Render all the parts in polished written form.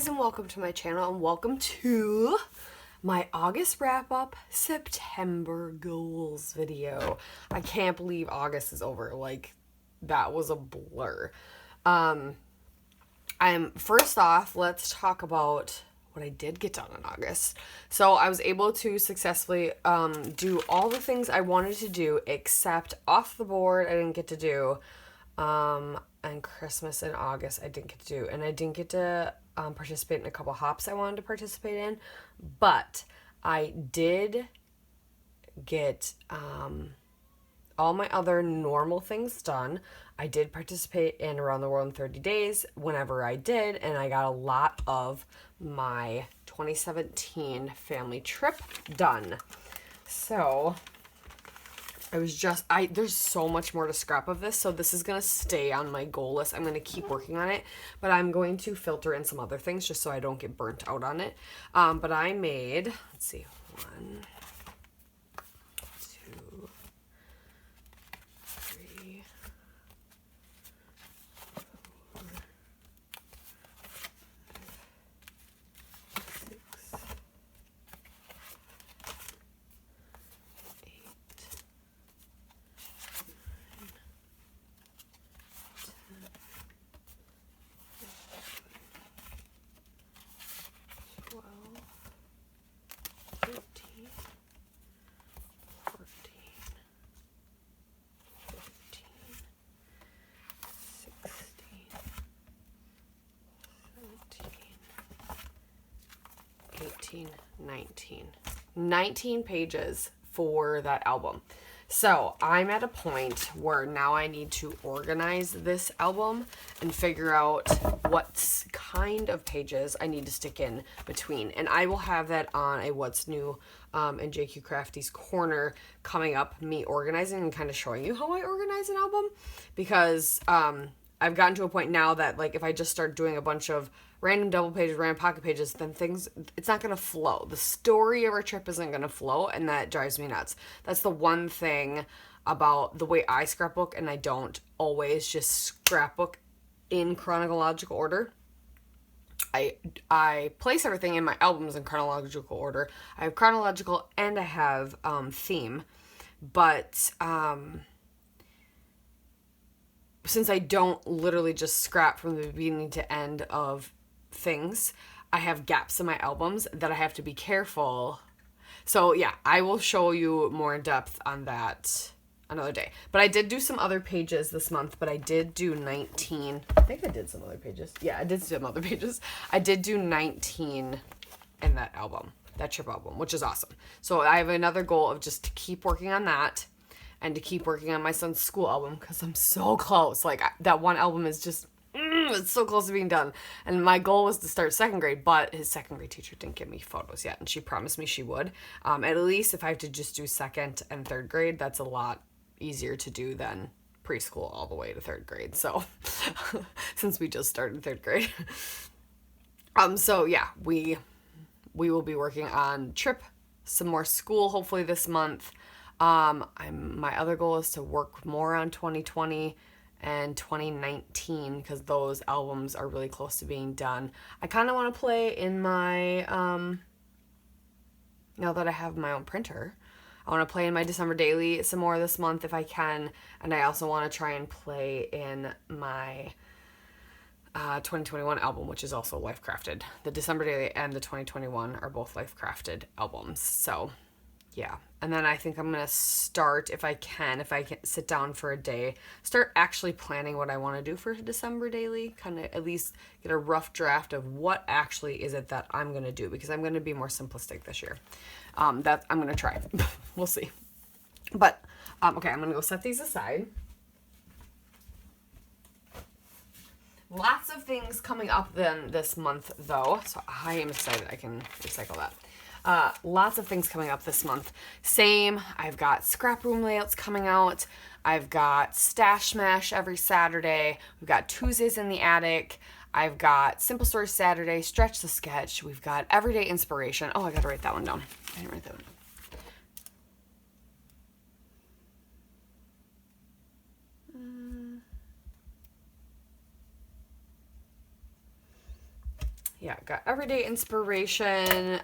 guys, and welcome to my channel, and welcome to my August wrap-up September goals video. I can't believe August is over. Like, that was a blur. First off, let's talk about what I did get done in August. So I was able to successfully do all the things I wanted to do, except off the board I didn't get to do. And Christmas in August I didn't get to do, and I didn't get to participate in a couple hops I wanted to participate in, but I did get all my other normal things done. I did participate in Around the World in 30 Days whenever I did, and I got a lot of my 2017 family trip done. So there's so much more to scrap of this, so this is going to stay on my goal list. I'm going to keep working on it, but I'm going to filter in some other things just so I don't get burnt out on it. But I made, let's see, 1, 2, 3, 4, 6, 12, 13, 14, 15, 16, 17, 18, 19. 19 pages for that album. So I'm at a point where now I need to organize this album and figure out what kind of pages I need to stick in between. And I will have that on a What's New in JQ Crafty's Corner coming up, me organizing and kind of showing you how I organize an album. Because I've gotten to a point now that, like, if I just start doing a bunch of random double pages, random pocket pages, then it's not going to flow. The story of our trip isn't going to flow, and that drives me nuts. That's the one thing about the way I scrapbook, and I don't always just scrapbook in chronological order. I place everything in my albums in chronological order. I have chronological and I have theme, but since I don't literally just scrap from the beginning to end of things, I have gaps in my albums that I have to be careful. So yeah, I will show you more in depth on that another day. But I did do some other pages this month, but I did do 19. I think I did some other pages. Yeah, I did some other pages. I did do 19 in that album, that trip album, which is awesome. So I have another goal of just to keep working on that and to keep working on my son's school album, because I'm so close. Like, that one album is just, it's so close to being done. And my goal was to start second grade, but his second grade teacher didn't give me photos yet, and she promised me she would. At least if I have to just do second and third grade, that's a lot easier to do than preschool all the way to third grade. So, since we just started third grade. So yeah, we will be working on trip, some more school, hopefully this month. My other goal is to work more on 2020 and 2019, because those albums are really close to being done. I kind of want to play in my, now that I have my own printer, I want to play in my December daily some more this month if I can, and I also want to try and play in my 2021 album, which is also Life Crafted. The December daily and the 2021 are both Life Crafted albums, so yeah. And then I think I'm going to start, if I can sit down for a day, start actually planning what I want to do for December daily, kind of at least get a rough draft of what actually is it that I'm going to do, because I'm going to be more simplistic this year. That I'm going to try. We'll see. But, okay, I'm going to go set these aside. Lots of things coming up then this month, though, so I am excited I can recycle that. Lots of things coming up this month. Same, I've got scrap room layouts coming out. I've got Stash Smash every Saturday. We've got Tuesdays in the Attic. I've got Simple Story Saturday, Stretch the Sketch. We've got Everyday Inspiration. Oh, I gotta write that one down. I didn't write that one down. yeah, got everyday inspiration,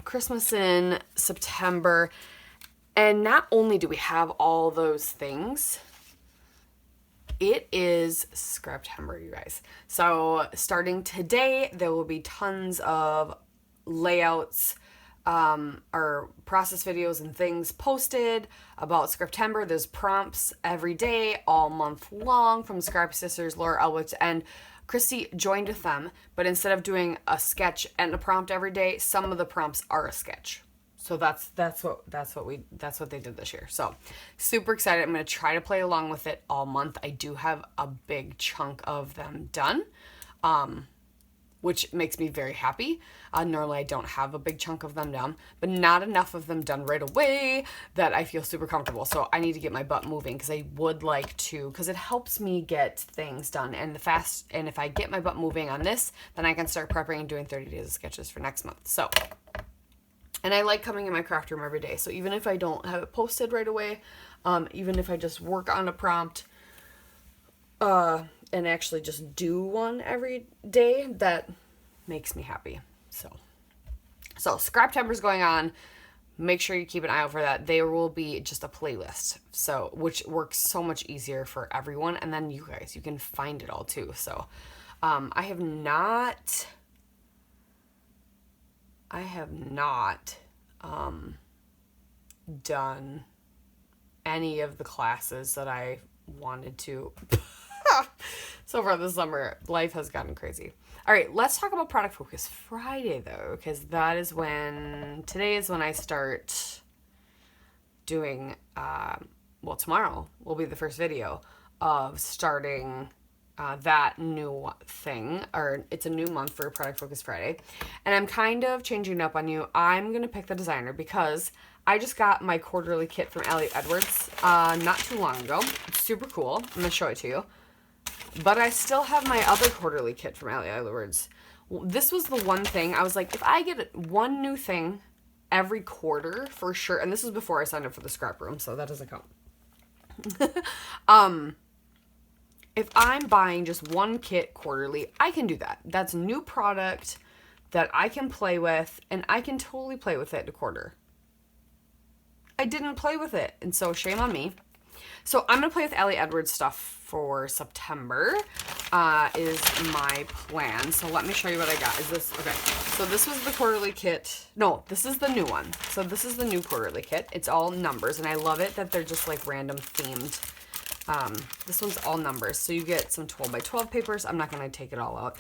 Christmas in September. And not only do we have all those things, it is Scraptember, you guys. So starting today, there will be tons of layouts, or process videos and things posted about Scraptember. There's prompts every day, all month long, from Scrap Sisters, Laura Elwitz, and Christy joined with them. But instead of doing a sketch and a prompt every day, some of the prompts are a sketch. So that's what they did this year. So super excited. I'm gonna try to play along with it all month. I do have a big chunk of them done, which makes me very happy. Normally I don't have a big chunk of them done, but not enough of them done right away that I feel super comfortable. So I need to get my butt moving, because I would like to, because it helps me get things done and if I get my butt moving on this, then I can start prepping and doing 30 days of sketches for next month. So. And I like coming in my craft room every day. So even if I don't have it posted right away, even if I just work on a prompt and actually just do one every day, that makes me happy. So Scraptember's going on. Make sure you keep an eye out for that. There will be just a playlist, so which works so much easier for everyone. And then you guys, you can find it all too. So I have not done any of the classes that I wanted to. So far this summer, life has gotten crazy. All right, let's talk about Product Focus Friday, though, because today is when I start doing, tomorrow will be the first video of starting that new thing, or it's a new month for Product Focus Friday, and I'm kind of changing it up on you. I'm gonna pick the designer because I just got my quarterly kit from Elliott Edwards not too long ago. It's super cool. I'm gonna show it to you, but I still have my other quarterly kit from Elliott Edwards. This was the one thing I was like, if I get one new thing every quarter for sure, and this was before I signed up for the scrap room, so that doesn't count. If I'm buying just one kit quarterly, I can do that. That's new product that I can play with, and I can totally play with it in a quarter. I didn't play with it, and so shame on me. So I'm going to play with Elliott Edwards stuff for September, is my plan. So let me show you what I got. Okay, so this was the quarterly kit. No, this is the new one. So this is the new quarterly kit. It's all numbers, and I love it that they're just like random themed. This one's all numbers. So you get some 12 by 12 papers. I'm not going to take it all out.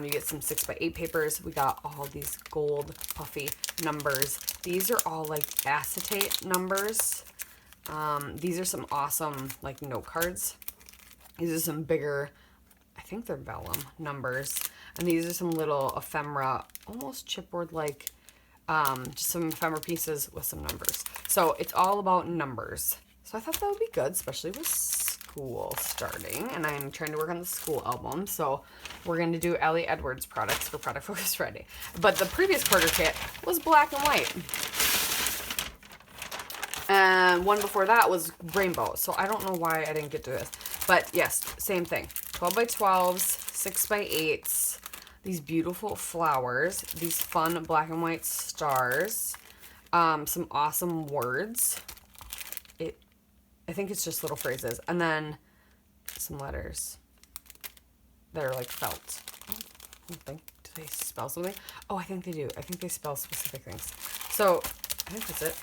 You get some 6 by 8 papers. We got all these gold puffy numbers. These are all like acetate numbers. These are some awesome like note cards. These are some bigger, I think they're vellum numbers. And these are some little ephemera, almost chipboard like, just some ephemera pieces with some numbers. So it's all about numbers. So I thought that would be good, especially with school starting, and I'm trying to work on the school album, so we're going to do Elliott Edwards products for Product Focus Friday. But the previous quarter kit was black and white, and one before that was rainbow, so I don't know why I didn't get to this. But yes, same thing, 12 by 12s, 6 by 8s, these beautiful flowers, these fun black and white stars, some awesome words. I think it's just little phrases. And then some letters that are like felt. I don't think, do they spell something? Oh, I think they do. I think they spell specific things. So, I think that's it.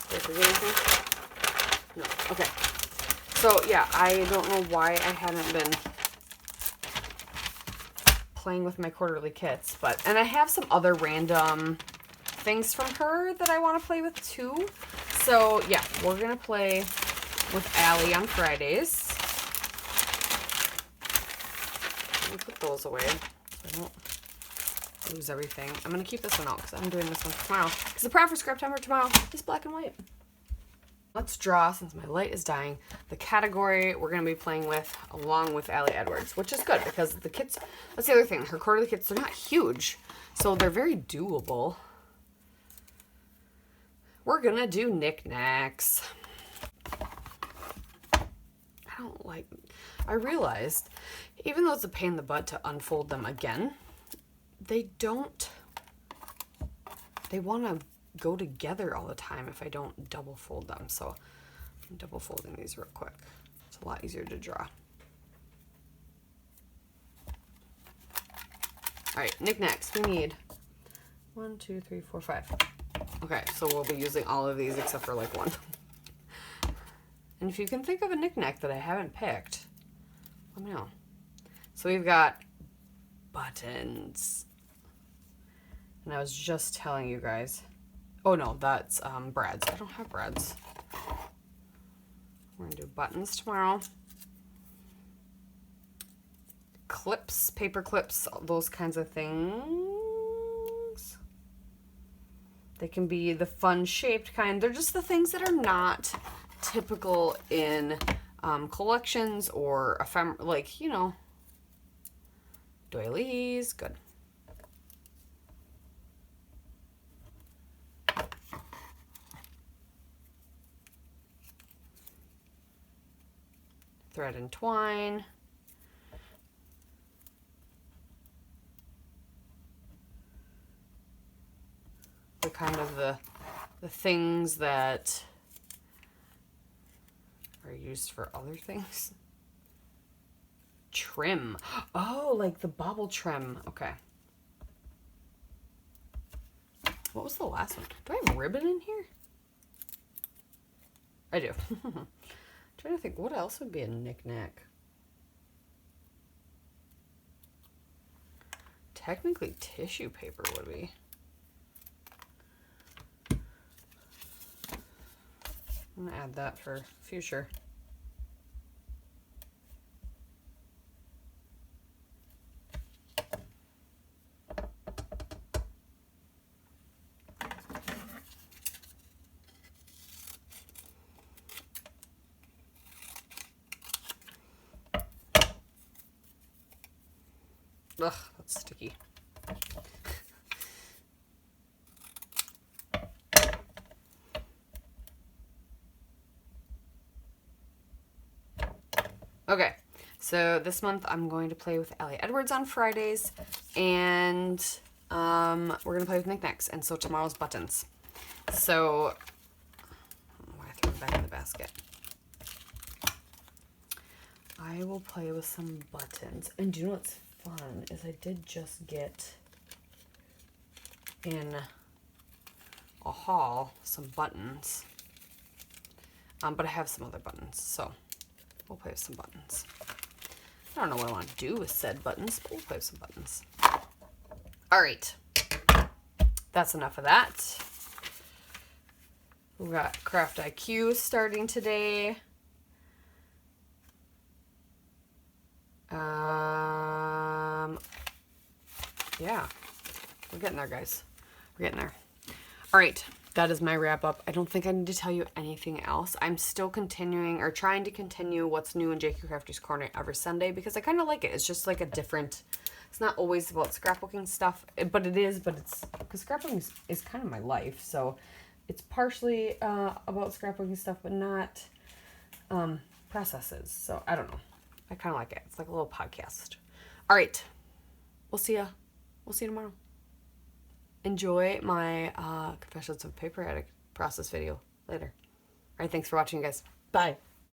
Did I forget anything? No. Okay. So, yeah, I don't know why I hadn't been playing with my quarterly kits. And I have some other random things from her that I want to play with too. So, yeah, we're going to play with Allie on Fridays. Let me put those away so I don't lose everything. I'm going to keep this one out because I'm doing this one tomorrow. Because the prompt for Scraptember tomorrow is black and white. Let's draw, since my light is dying, the category we're going to be playing with along with Elliott Edwards, which is good because the kits, that's the other thing, her quarterly kits, they're not huge, so they're very doable. We're gonna do knickknacks. I realized, even though it's a pain in the butt to unfold them again, they want to go together all the time if I don't double fold them. So I'm double folding these real quick. It's a lot easier to draw. All right, knickknacks. We need 1, 2, 3, 4, 5. Okay, so we'll be using all of these except for like one. And if you can think of a knickknack that I haven't picked, let me know. So we've got buttons. And I was just telling you guys. Oh no, that's brads. I don't have brads. We're gonna do buttons tomorrow. Clips, paper clips, those kinds of things. They can be the fun shaped kind. They're just the things that are not typical in collections or like, you know, doilies. Good. Thread and twine. The kind of the things that are used for other things. Trim. Oh, like the bobble trim. Okay. What was the last one? Do I have ribbon in here? I do. Trying to think what else would be a knickknack. Technically tissue paper would be. I'm gonna add that for future. Ugh, that's sticky. Okay, so this month I'm going to play with Allie Edwards on Fridays, and we're going to play with knickknacks, and so tomorrow's buttons. So, I threw it back in the basket. I will play with some buttons, and do you know what's fun is I did just get in a haul some buttons, but I have some other buttons, so we'll play with some buttons. I don't know what I want to do with said buttons, but we'll play with some buttons. All right, that's enough of that. We've got Craft IQ starting today. Yeah, we're getting there, guys. We're getting there. All right, that is my wrap up. I don't think I need to tell you anything else. I'm still continuing or trying to continue what's new in JQ Crafter's Corner every Sunday because I kind of like it. It's just like a different, it's not always about scrapbooking stuff, but it is, but it's, because scrapbooking is kind of my life. So it's partially about scrapbooking stuff, but not processes. So I don't know. I kind of like it. It's like a little podcast. All right. We'll see ya. We'll see you tomorrow. Enjoy my Confessions of a Paper Addict process video later. All right. Thanks for watching, guys. Bye.